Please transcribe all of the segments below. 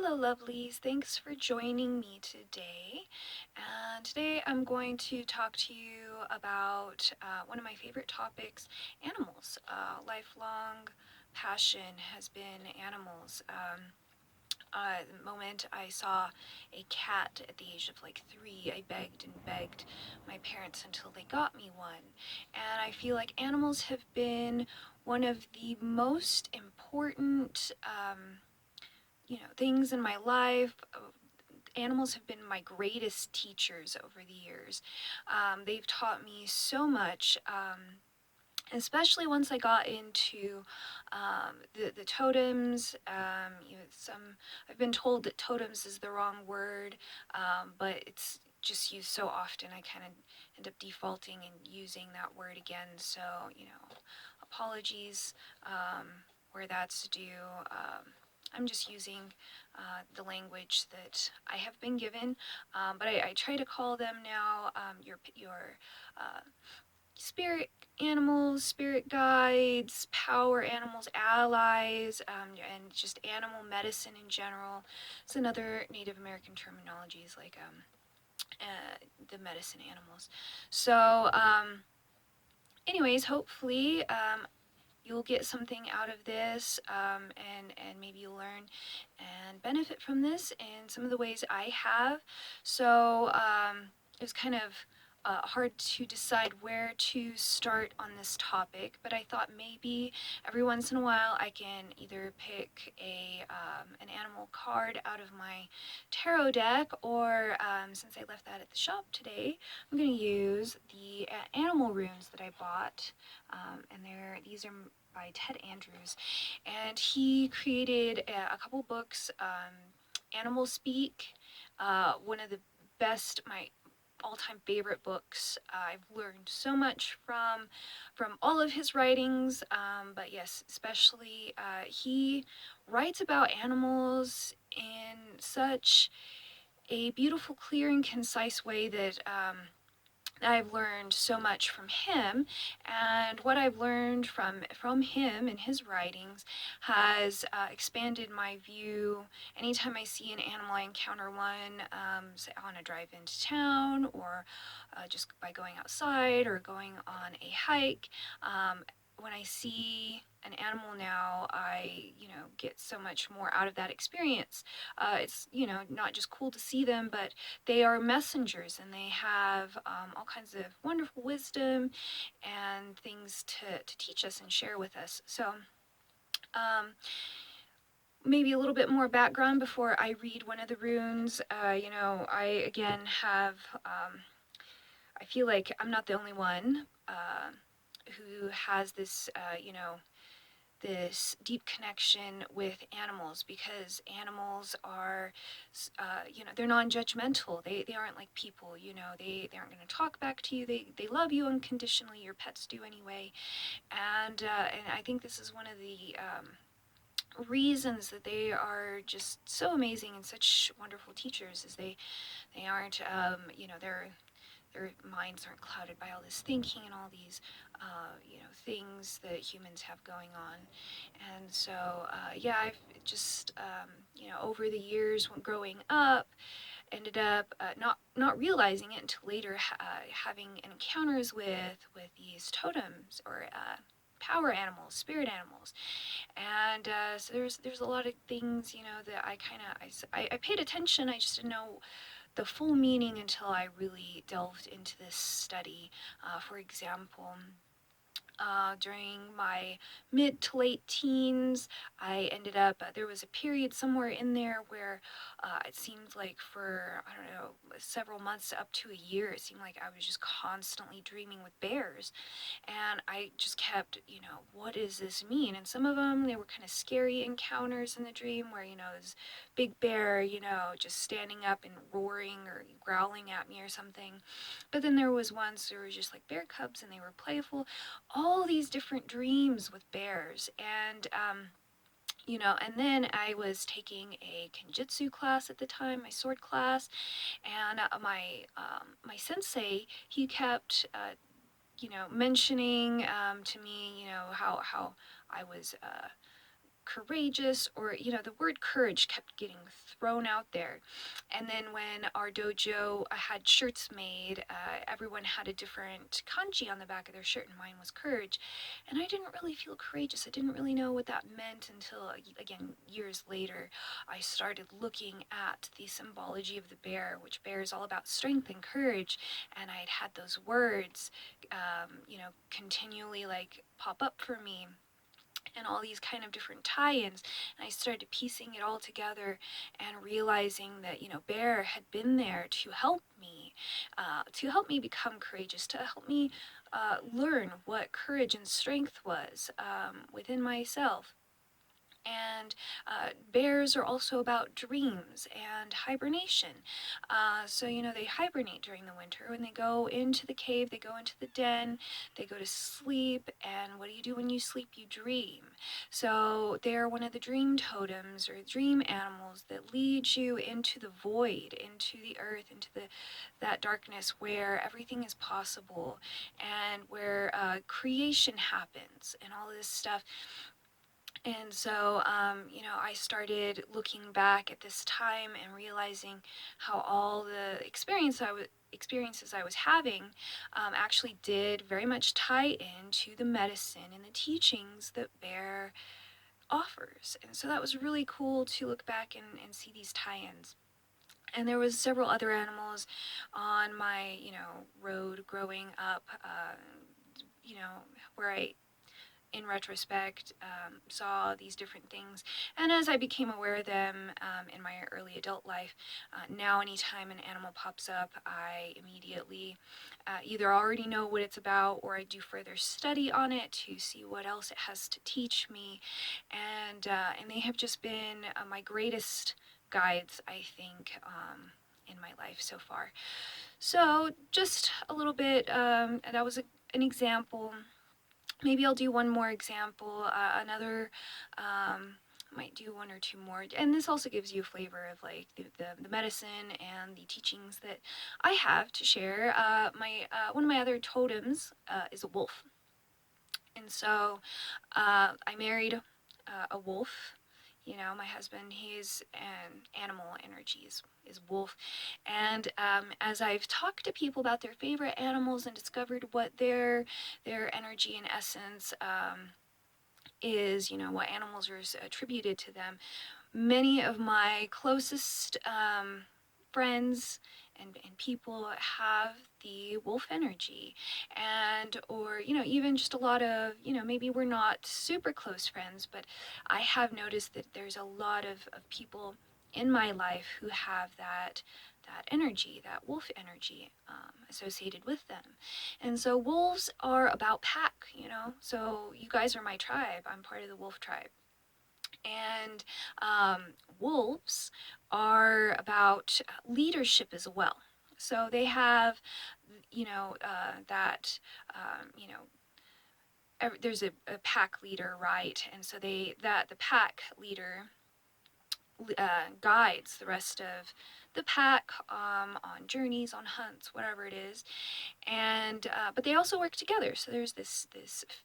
Hello lovelies, thanks for joining me today. And today I'm going to talk to you about one of my favorite topics, animals. Lifelong passion has been animals. The moment I saw a cat at the age of like 3, I begged and begged my parents until they got me one. And I feel like animals have been one of the most important things in my life. Animals have been my greatest teachers over the years. They've taught me so much, especially once I got into the totems. I've been told that totems is the wrong word, but it's just used so often. I kind of end up defaulting and using that word again. So, apologies where that's due. I'm just using the language that I have been given, but I try to call them now your spirit animals, spirit guides, power animals, allies, and just animal medicine in general. It's another Native American terminology is like the medicine animals. So, anyways, hopefully you'll get something out of this, and maybe you'll learn and benefit from this in some of the ways I have. So it was kind of hard to decide where to start on this topic, but I thought maybe every once in a while I can either pick an animal card out of my tarot deck, or since I left that at the shop today, I'm going to use the animal runes that I bought, and these are by Ted Andrews, and he created a couple books, Animal Speak, one of the best, my all-time favorite books. I've learned so much from all of his writings, but yes, especially he writes about animals in such a beautiful, clear, and concise way that I've learned so much from him, and what I've learned from him and his writings has expanded my view. Anytime I see an animal, I encounter one, say on a drive into town, or just by going outside or going on a hike. When I see an animal now, I get so much more out of that experience. It's not just cool to see them, but they are messengers, and they have all kinds of wonderful wisdom and things to teach us and share with us. So maybe a little bit more background before I read one of the runes. I again have, I feel like I'm not the only one who has this, this deep connection with animals, because animals are, they're non-judgmental. They aren't like people, they aren't going to talk back to you. They love you unconditionally. Your pets do anyway. And I think this is one of the reasons that they are just so amazing and such wonderful teachers, is they aren't, their minds aren't clouded by all this thinking and all these, things that humans have going on. And so, yeah, I've just, over the years when growing up, ended up not realizing it until later, having encounters with these totems, or power animals, spirit animals. And so there's a lot of things, that I kind of, I paid attention. I just didn't know the full meaning until I really delved into this study. For example, during my mid to late teens, I ended up, there was a period somewhere in there where it seemed like for, I don't know, several months up to a year, it seemed like I was just constantly dreaming with bears. And I just kept, what does this mean? And some of them, they were kind of scary encounters in the dream where, this big bear, just standing up and roaring or growling at me or something. But then there was ones that were just like bear cubs, and they were playful. All these different dreams with bears. And then I was taking a kenjutsu class at the time, my sword class, and my sensei, he kept mentioning to me, how I was courageous, or, the word courage kept getting thrown out there. And then when our dojo had shirts made, everyone had a different kanji on the back of their shirt, and mine was courage. And I didn't really feel courageous. I didn't really know what that meant until, again, years later, I started looking at the symbology of the bear, which bear is all about strength and courage. And I had those words, continually like pop up for me, and all these kind of different tie-ins, and I started piecing it all together and realizing that, Bear had been there to help me become courageous, to help me learn what courage and strength was within myself. And bears are also about dreams and hibernation. So, they hibernate during the winter. When they go into the cave, they go into the den, they go to sleep. And what do you do when you sleep? You dream. So they're one of the dream totems or dream animals that leads you into the void, into the earth, into that darkness where everything is possible, and where creation happens and all this stuff. And so, I started looking back at this time and realizing how all the experiences I was having actually did very much tie into the medicine and the teachings that Bear offers. And so that was really cool to look back and see these tie-ins. And there was several other animals on my, road growing up, where I, in retrospect, saw these different things. And as I became aware of them in my early adult life, now anytime an animal pops up, I immediately either already know what it's about, or I do further study on it to see what else it has to teach me. And they have just been my greatest guides, I think, in my life so far. So just a little bit, that was an example. Maybe I'll do one more example, might do one or two more. And this also gives you a flavor of like the medicine and the teachings that I have to share. One of my other totems is a wolf. And so I married a wolf. My husband, he's an animal energy, is wolf. And as I've talked to people about their favorite animals and discovered what their energy and essence is, what animals are attributed to them, many of my closest friends and people have the wolf energy. And or even just a lot of, maybe we're not super close friends, but I have noticed that there's a lot of people in my life who have that energy, that wolf energy associated with them. And so wolves are about pack, so you guys are my tribe. I'm part of the wolf tribe. And wolves are about leadership as well. So they have, that, there's a pack leader, right? And so the pack leader guides the rest of the pack on journeys, on hunts, whatever it is. And but they also work together. So there's this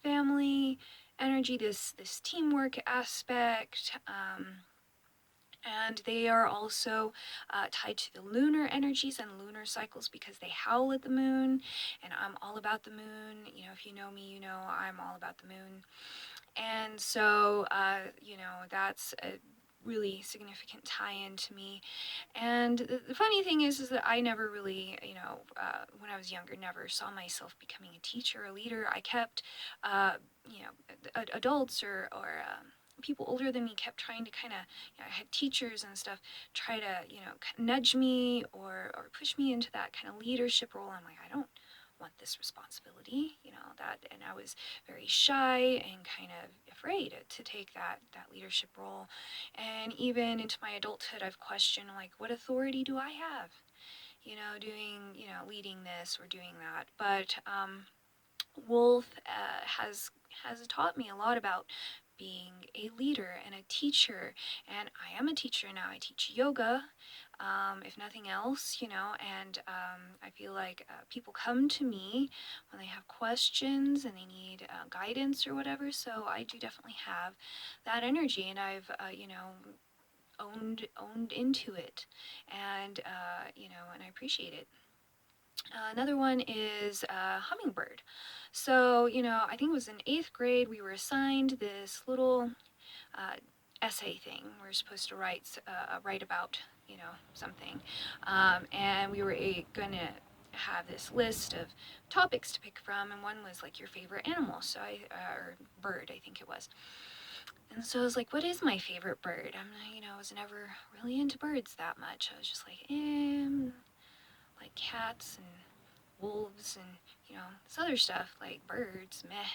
family energy, this teamwork aspect. And they are also tied to the lunar energies and lunar cycles because they howl at the moon, and I'm all about the moon. If you know me, I'm all about the moon. And so, that's a really significant tie-in to me. And the funny thing is that I never really, when I was younger, never saw myself becoming a teacher or a leader. I kept, adults or people older than me kept trying to kind of, I had teachers and stuff try to, nudge me or push me into that kind of leadership role. I'm like, I don't want this responsibility, and I was very shy and kind of afraid to take that leadership role. And even into my adulthood, I've questioned, like, what authority do I have, doing, leading this or doing that. But Wolf has taught me a lot about being a leader and a teacher. And I am a teacher now. I teach yoga, if nothing else, and I feel like people come to me when they have questions and they need guidance or whatever. So I do definitely have that energy, and I've, owned into it, and and I appreciate it. Another one is Hummingbird. So, I think it was in 8th grade, we were assigned this little uh, essay thing. We were supposed to write about, something. And we were gonna have this list of topics to pick from, and one was like your favorite animal, or bird, I think it was. And so I was like, what is my favorite bird? I was never really into birds that much. I was just like cats and wolves and, this other stuff like birds, meh.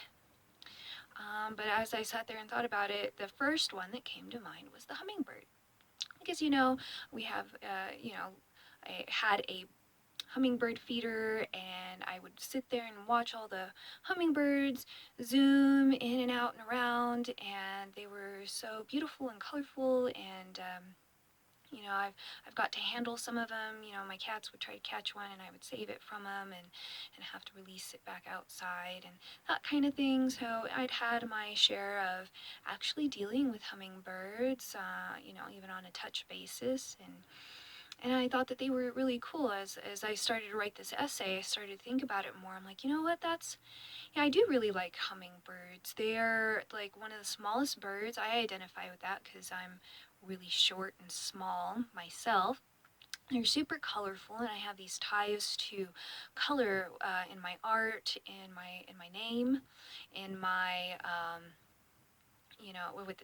But as I sat there and thought about it, the first one that came to mind was the hummingbird. Because, we have, I had a hummingbird feeder, and I would sit there and watch all the hummingbirds zoom in and out and around, and they were so beautiful and colorful, and I've got to handle some of them. My cats would try to catch one, and I would save it from them, and have to release it back outside, and that kind of thing. So I'd had my share of actually dealing with hummingbirds, even on a touch basis, and I thought that they were really cool. As I started to write this essay, I started to think about it more. I'm like, you know what, yeah, I do really like hummingbirds. They're like one of the smallest birds. I identify with that because I'm really short and small myself. They're super colorful, and I have these ties to color in my art, in my name, in my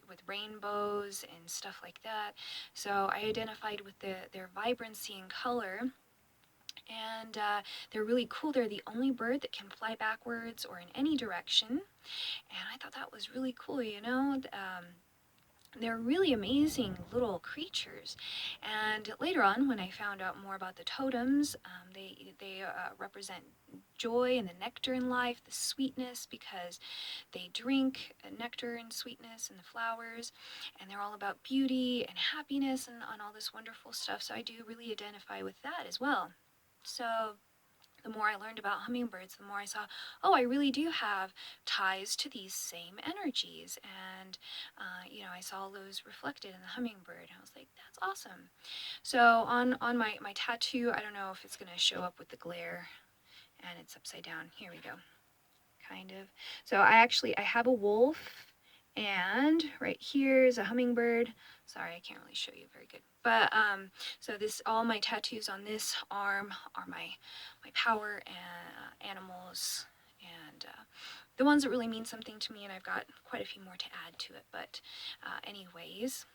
with rainbows and stuff like that. So I identified with their vibrancy and color, and they're really cool. They're the only bird that can fly backwards or in any direction, and I thought that was really cool. They're really amazing little creatures. And later on, when I found out more about the totems, they represent joy and the nectar in life, the sweetness, because they drink nectar and sweetness and the flowers, and they're all about beauty and happiness and all this wonderful stuff. So I do really identify with that as well. So the more I learned about hummingbirds, the more I saw, oh, I really do have ties to these same energies. And, I saw those reflected in the hummingbird. I was like, that's awesome. So on my tattoo, I don't know if it's going to show up with the glare, and it's upside down. Here we go. Kind of. So I have a wolf, and right here is a hummingbird. Sorry, I can't really show you very good. But so all my tattoos on this arm are my power animals, and the ones that really mean something to me, and I've got quite a few more to add to it. But anyways,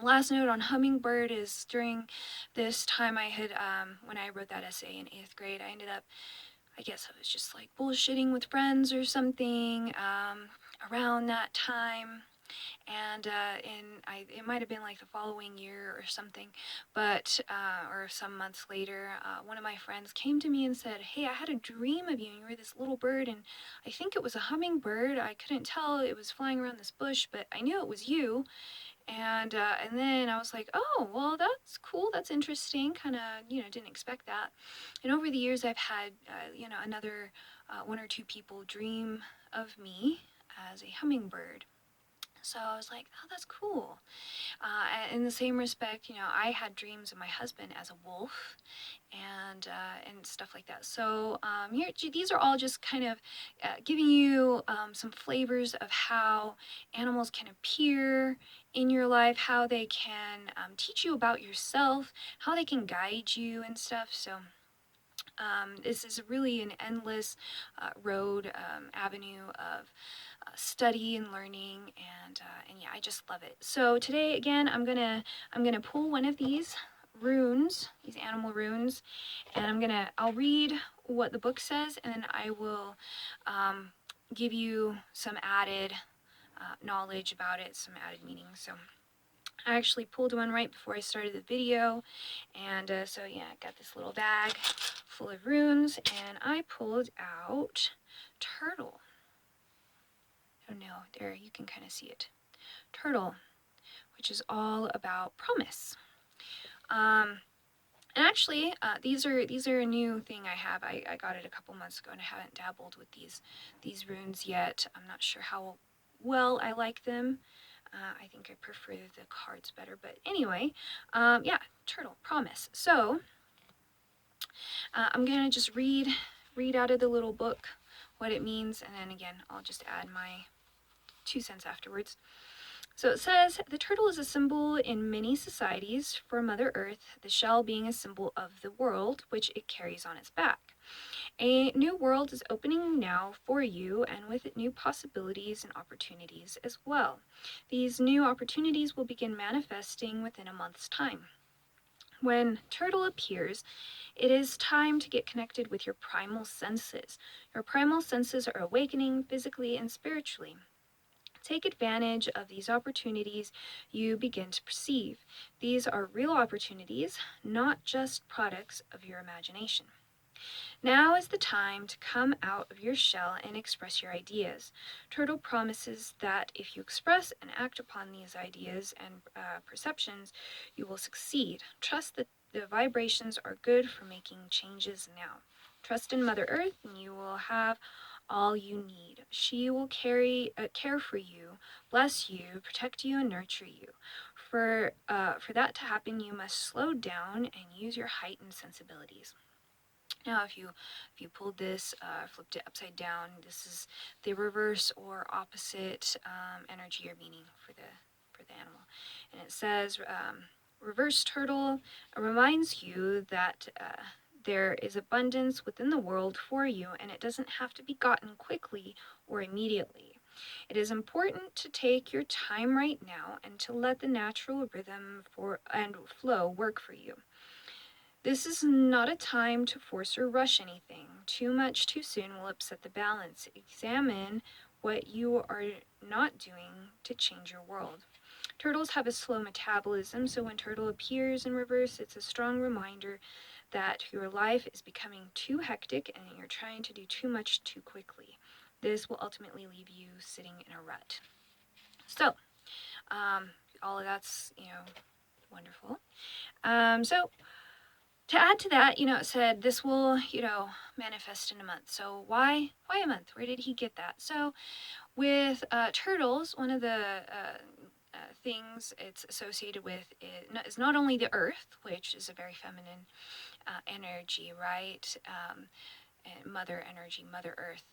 last note on hummingbird is during this time I had, when I wrote that essay in 8th grade, I guess I was just like bullshitting with friends or something around that time. And it might have been like the following year or something, but or some months later, one of my friends came to me and said, "Hey, I had a dream of you, and you were this little bird, and I think it was a hummingbird. I couldn't tell; it was flying around this bush, but I knew it was you." And then I was like, "Oh, well, that's cool. That's interesting. Kind of, didn't expect that." And over the years, I've had, another one or two people dream of me as a hummingbird. So I was like, oh, that's cool. In the same respect, I had dreams of my husband as a wolf, and stuff like that. So these are all just kind of giving you some flavors of how animals can appear in your life, how they can teach you about yourself, how they can guide you and stuff. So this is really an endless road, avenue of study and learning, and yeah, I just love it. So today, again, I'm gonna pull one of these runes, these animal runes, and I'll read what the book says, and then I will give you some added knowledge about it, some added meaning. So I actually pulled one right before I started the video, and so yeah, I got this little bag full of runes, and I pulled out turtle. I don't know, there you can kind of see it. Turtle, which is all about promise. And actually, these are a new thing I have. I got it a couple months ago, and I haven't dabbled with these runes yet. I'm not sure how well I like them. I think I prefer the cards better. But anyway, yeah, turtle, promise. So I'm gonna just read out of the little book what it means, and then again, I'll just add my 2 cents afterwards. So it says, the turtle is a symbol in many societies for Mother Earth, the shell being a symbol of the world which it carries on its back. A new world is opening now for you, and with it new possibilities and opportunities as well. These new opportunities will begin manifesting within a month's time. When turtle appears, it is time to get connected with your primal senses. Your primal senses are awakening physically and spiritually. Take advantage of these opportunities you begin to perceive. These are real opportunities, not just products of your imagination. Now is the time to come out of your shell and express your ideas. Turtle promises that if you express and act upon these ideas and perceptions, you will succeed. Trust that the vibrations are good for making changes now. Trust in Mother Earth, and you will have all you need. She will care for you, bless you, protect you, and nurture you. For that to happen, you must slow down and use your heightened sensibilities. Now, if you pulled this, flipped it upside down, this is the reverse or opposite energy or meaning for the animal, and it says reverse turtle reminds you that there is abundance within the world for you, and it doesn't have to be gotten quickly or immediately. It is important to take your time right now and to let the natural rhythm and flow work for you. This is not a time to force or rush anything. Too much too soon will upset the balance. Examine what you are not doing to change your world. Turtles have a slow metabolism, so when turtle appears in reverse, it's a strong reminder that your life is becoming too hectic and you're trying to do too much too quickly. This will ultimately leave you sitting in a rut. So, all of that's, wonderful. So to add to that, it said this will, manifest in a month. So why a month? Where did he get that? So with turtles, one of the things it's associated with is not only the earth, which is a very feminine energy, right? And mother energy, Mother Earth,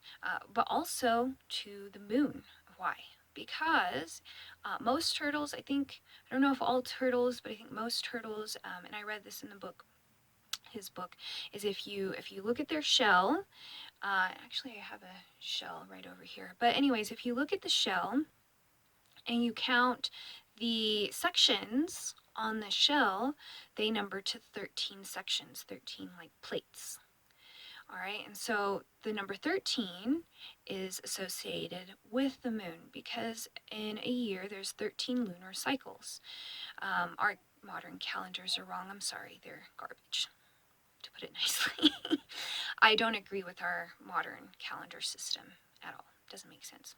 but also to the moon. Why? Because most turtles, I don't know if all turtles, but I think most turtles, and I read this in the book, his book, is if you look at their shell, actually I have a shell right over here, but anyways, if you look at the shell and you count the sections on the shell, they number to 13 sections, 13 like plates. All right, and so the number 13 is associated with the moon because in a year there's 13 lunar cycles. Our modern calendars are wrong. I'm sorry, they're garbage, to put it nicely. I don't agree with our modern calendar system at all. Doesn't make sense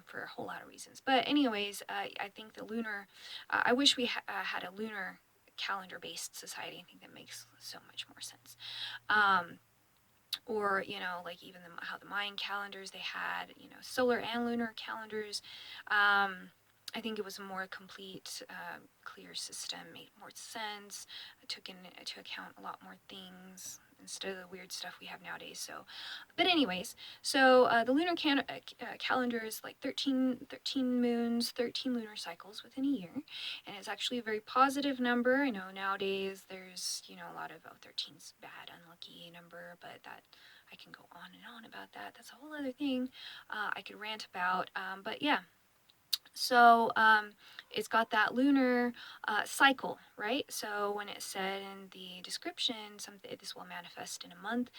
for a whole lot of reasons. But anyways, I think the lunar, I wish we had a lunar calendar-based society. I think that makes so much more sense. Or, like even how the Mayan calendars, they had, solar and lunar calendars. I think it was a more complete, clear system, made more sense, took into account a lot more things instead of the weird stuff we have nowadays. So, but anyways, so the lunar calendar is like 13 moons, 13 lunar cycles within a year, and it's actually a very positive number. I know nowadays there's, a lot of, 13's bad, unlucky number, but that I can go on and on about that. That's a whole other thing I could rant about, but yeah. So it's got that lunar cycle, right? So when it said in the description, this will manifest in a month,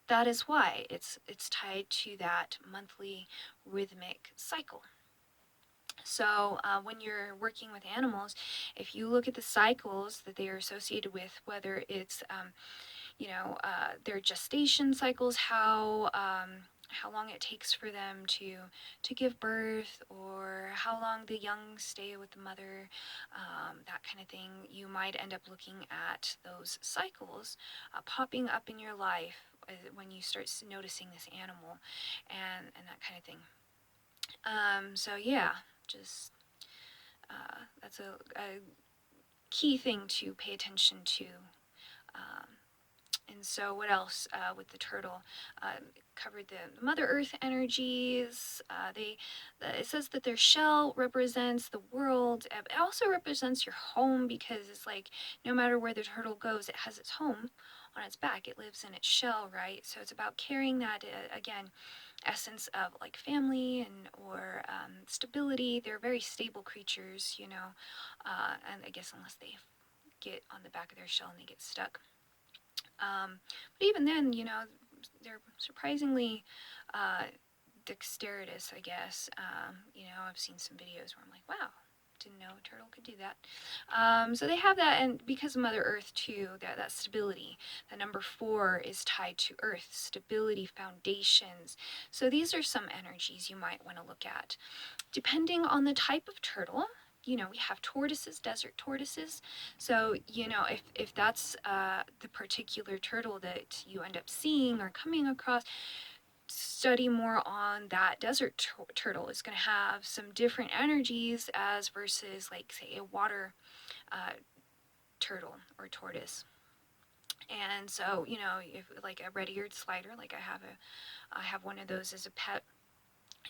that is why it's tied to that monthly rhythmic cycle. So when you're working with animals, if you look at the cycles that they are associated with, whether it's their gestation cycles, how how long it takes for them to give birth, or how long the young stay with the mother, that kind of thing. You might end up looking at those cycles popping up in your life when you start noticing this animal, and that kind of thing. So yeah, just that's a key thing to pay attention to. Um, And so, what else with the turtle? Covered the Mother Earth energies. It says that their shell represents the world. It also represents your home, because it's like no matter where the turtle goes, it has its home on its back. It lives in its shell, right? So it's about carrying that again, essence of like family and or stability. They're very stable creatures, and I guess unless they get on the back of their shell and they get stuck. But even then, they're surprisingly uh, dexterous, I guess. I've seen some videos where I'm like, wow, didn't know a turtle could do that. So they have that, and because of Mother Earth too, that stability. The number 4 is tied to Earth, stability, foundations. So these are some energies you might want to look at. Depending on the type of turtle, we have tortoises, desert tortoises. So, if that's the particular turtle that you end up seeing or coming across, study more on that desert turtle. Is going to have some different energies as versus, like, say, a water turtle or tortoise. And so, if like a red-eared slider, like I have one of those as a pet,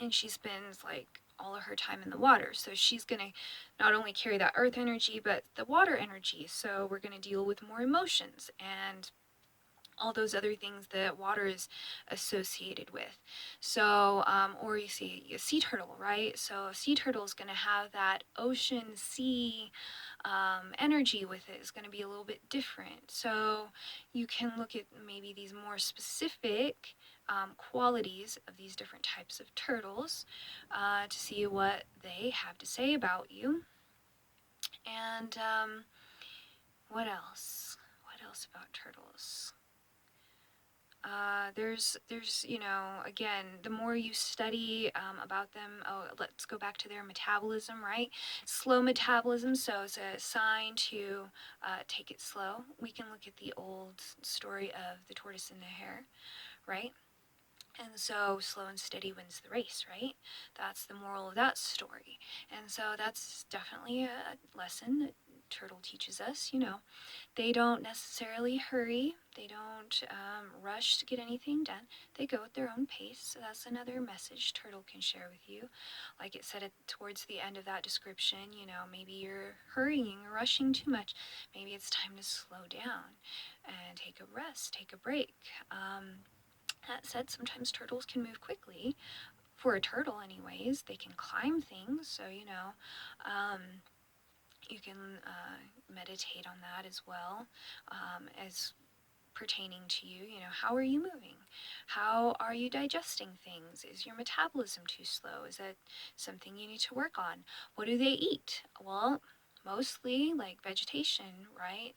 and she spends like all of her time in the water. So she's going to not only carry that earth energy, but the water energy. So we're going to deal with more emotions and all those other things that water is associated with. So, or you see a sea turtle, right? So a sea turtle is going to have that ocean, sea energy with it. Is going to be a little bit different. So you can look at maybe these more specific qualities of these different types of turtles to see what they have to say about you. And what else? What else about turtles? There's, again, the more you study about them, let's go back to their metabolism, right? Slow metabolism, so it's a sign to take it slow. We can look at the old story of the tortoise and the hare, right? And so slow and steady wins the race, right? That's the moral of that story. And so that's definitely a lesson that Turtle teaches us, They don't necessarily hurry. They don't rush to get anything done. They go at their own pace. So that's another message Turtle can share with you. Like it said towards the end of that description, maybe you're hurrying or rushing too much. Maybe it's time to slow down and take a rest, take a break. That said, sometimes turtles can move quickly. For a turtle, anyways, they can climb things. So, you can meditate on that as well, as pertaining to you. How are you moving? How are you digesting things? Is your metabolism too slow? Is that something you need to work on? What do they eat? Well, mostly like vegetation, right?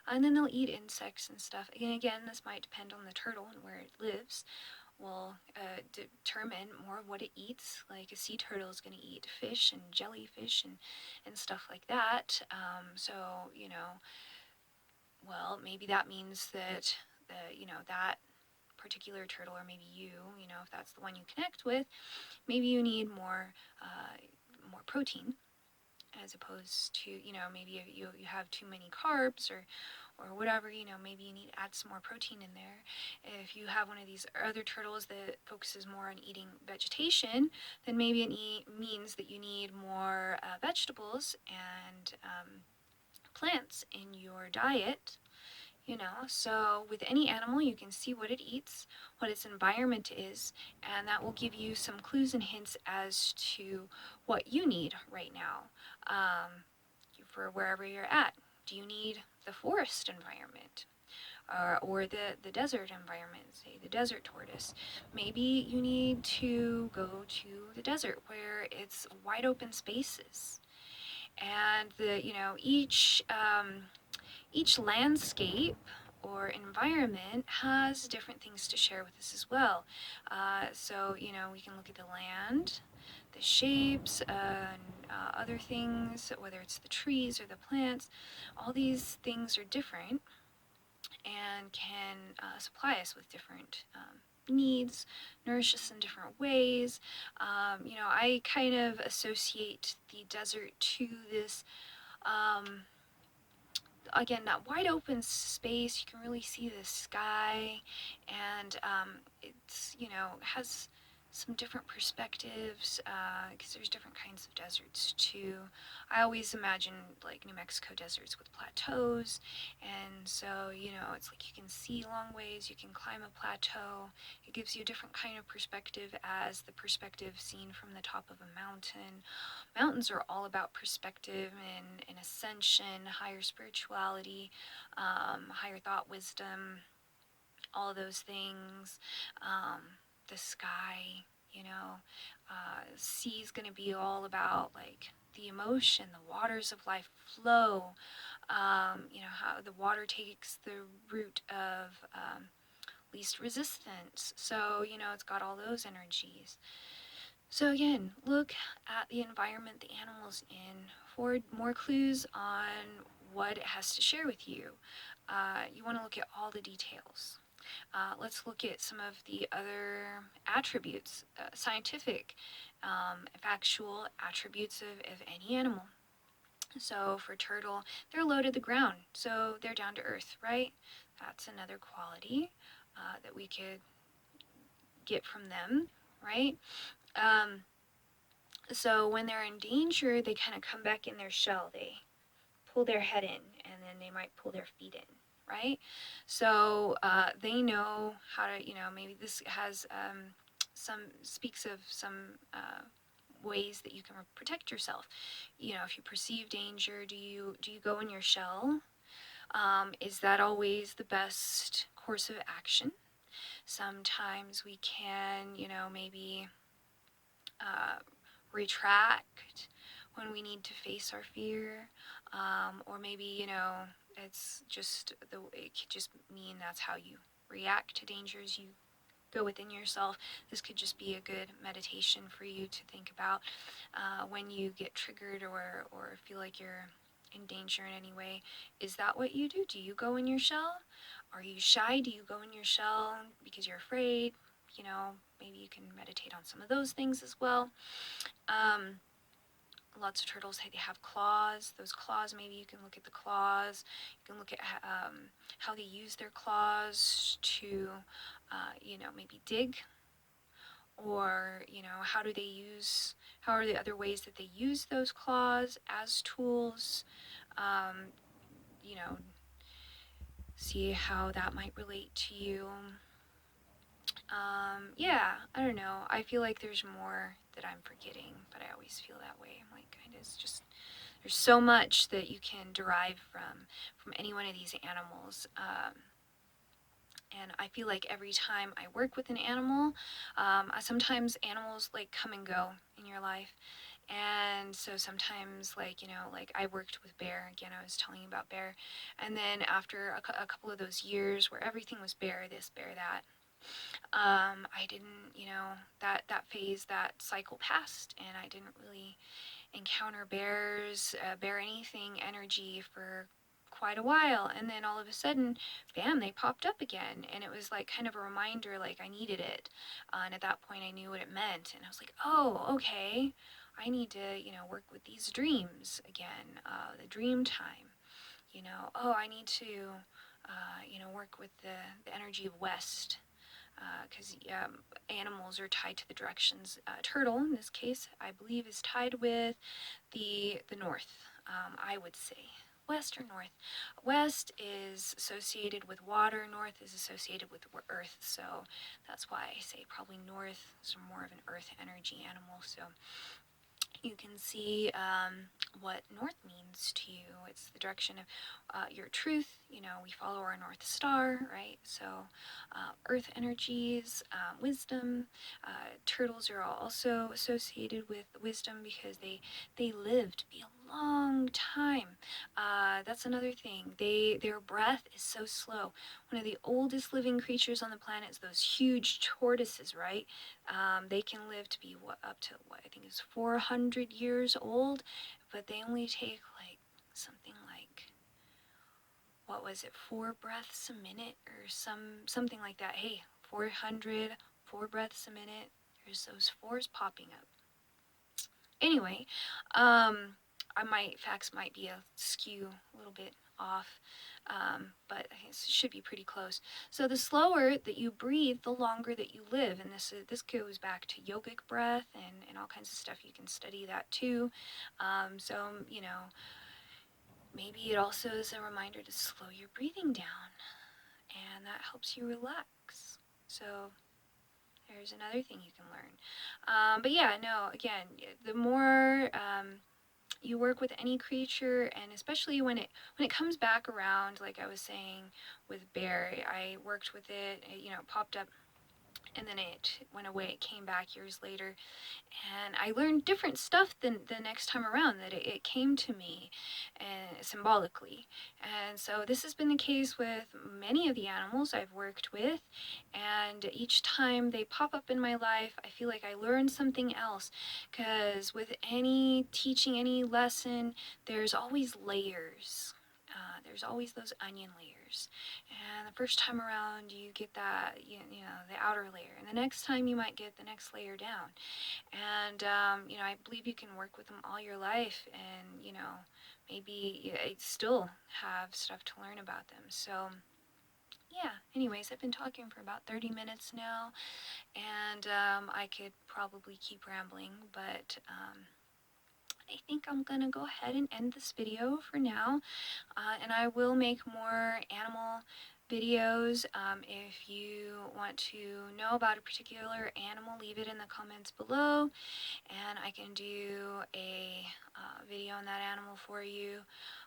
And then they'll eat insects and stuff. And again, this might depend on the turtle and where it lives. Will determine more of what it eats. Like a sea turtle is going to eat fish and jellyfish and stuff like that. So, well, maybe that means that that particular turtle, or maybe you, if that's the one you connect with, maybe you need more protein, as opposed to, maybe you have too many carbs or whatever, maybe you need to add some more protein in there. If you have one of these other turtles that focuses more on eating vegetation, then maybe it means that you need more vegetables and plants in your diet. So with any animal, you can see what it eats, what its environment is, and that will give you some clues and hints as to what you need right now for wherever you're at. Do you need the forest environment? Or the desert environment, say the desert tortoise? Maybe you need to go to the desert where it's wide open spaces, and each landscape or environment has different things to share with us as well. So, we can look at the land, the shapes, and other things, whether it's the trees or the plants. All these things are different and can supply us with different needs, nourish us in different ways. I kind of associate the desert to this. Again, that wide open space, you can really see the sky, and it's, has some different perspectives, because there's different kinds of deserts too. I always imagine like New Mexico deserts with plateaus, and so, it's like you can see long ways, you can climb a plateau. It gives you a different kind of perspective as the perspective seen from the top of a mountain. Mountains are all about perspective and ascension, higher spirituality, higher thought wisdom, all of those things. The sky, sea is going to be all about like the emotion, the waters of life flow. How the water takes the route of least resistance. So, it's got all those energies. So again, look at the environment the animal's in for more clues on what it has to share with you. You want to look at all the details. Let's look at some of the other attributes, scientific, factual attributes of any animal. So for turtle, they're low to the ground, so they're down to earth, right? That's another quality that we could get from them, right? So when they're in danger, they kind of come back in their shell. They pull their head in, and then they might pull their feet in, right? So they know how to, maybe this has speaks of some ways that you can protect yourself. If you perceive danger, do you go in your shell? Is that always the best course of action? Sometimes we can, maybe retract when we need to face our fear, or maybe, it's just it could just mean that's how you react to dangers. You go within yourself. This could just be a good meditation for you to think about when you get triggered or feel like you're in danger in any way. Is that what you do? Do you go in your shell? Are you shy? Do you go in your shell because you're afraid? Maybe you can meditate on some of those things as well. Lots of turtles, they have claws. Those claws, maybe you can look at the claws. You can look at how they use their claws to, maybe dig. Or, how are the other ways that they use those claws as tools? Um, you know, See how that might relate to you. Yeah, I don't know. I feel like there's more that I'm forgetting, but I always feel that way. I'm like, it's just, there's so much that you can derive from any one of these animals. And I feel like every time I work with an animal, sometimes animals like come and go in your life. And so sometimes, like I worked with Bear, again, I was telling you about Bear. And then after a couple of those years where everything was Bear, this, Bear, that, I didn't, that phase, that cycle passed, and I didn't really encounter bear anything energy for quite a while. And then all of a sudden, bam, they popped up again. And it was like kind of a reminder, like I needed it. And at that point, I knew what it meant. And I was like, oh, okay, I need to, work with these dreams again, the dream time. Oh, I need to, work with the energy of West, because animals are tied to the directions. Turtle, in this case, I believe is tied with the north, I would say. West or north? West is associated with water, north is associated with earth, so that's why I say probably north is more of an earth energy animal. So you can see what north means to you. It's the direction of your truth. We follow our North Star, right? So earth energies, wisdom. Turtles are also associated with wisdom because they live to be a long time. That's that's another thing. Their breath is so slow. One of the oldest living creatures on the planet is those huge tortoises, right? They can live to be up to what I think is 400 years old, but they only take like something like, what was it, 4 breaths a minute or something like that. Hey, 400, 4 breaths a minute. There's those fours popping up. Anyway, my facts might be a skew a little bit off, but it should be pretty close. So the slower that you breathe, the longer that you live, and this goes back to yogic breath and all kinds of stuff. You can study that too. So you know, maybe it also is a reminder to slow your breathing down, and that helps you relax. So there's another thing you can learn. But yeah, no, again, the more you work with any creature, and especially when it comes back around, like I was saying with bear, I worked with it, you know, it popped up and then it went away. It came back years later, and I learned different stuff than the next time around, that it came to me and symbolically. And so this has been the case with many of the animals I've worked with, and each time they pop up in my life, I feel like I learned something else, because with any teaching, any lesson, there's always layers. There's always those onion layers, and the first time around you get that, you know, the outer layer, and the next time you might get the next layer down. And you know, I believe you can work with them all your life, and you know, maybe you still have stuff to learn about them. So yeah, anyways, I've been talking for about 30 minutes now, and I could probably keep rambling, but I think I'm gonna go ahead and end this video for now, and I will make more animal videos. If you want to know about a particular animal, leave it in the comments below, and I can do a video on that animal for you.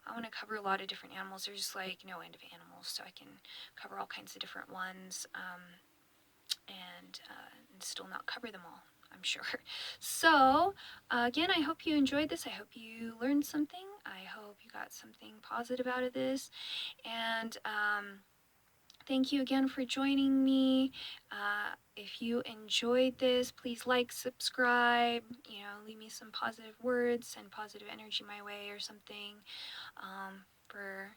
I want to cover a lot of different animals. There's like no end of animals, so I can cover all kinds of different ones, and still not cover them all, I'm sure. So again, I hope you enjoyed this. I hope you learned something. I hope you got something positive out of this, and thank you again for joining me. If you enjoyed this, please like, subscribe, you know, leave me some positive words, send positive energy my way or something, for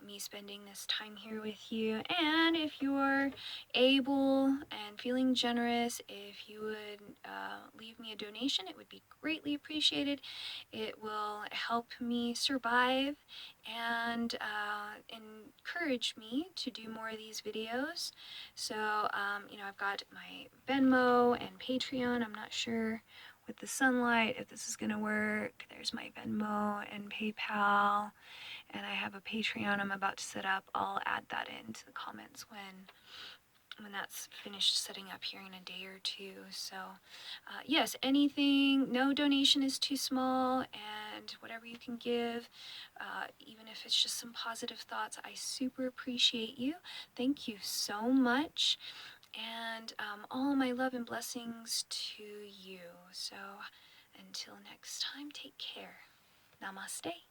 me spending this time here with you. And if you're able and feeling generous, if you would leave me a donation, it would be greatly appreciated. It will help me survive and encourage me to do more of these videos. So you know, I've got my Venmo and Patreon. I'm not sure with the sunlight if this is gonna work. There's my Venmo and PayPal, and I have a Patreon I'm about to set up. I'll add that into the comments when that's finished setting up here in a day or two. So yes, anything, no donation is too small, and whatever you can give, even if it's just some positive thoughts, I super appreciate you. Thank you so much, and all my love and blessings to you. So until next time, take care. Namaste.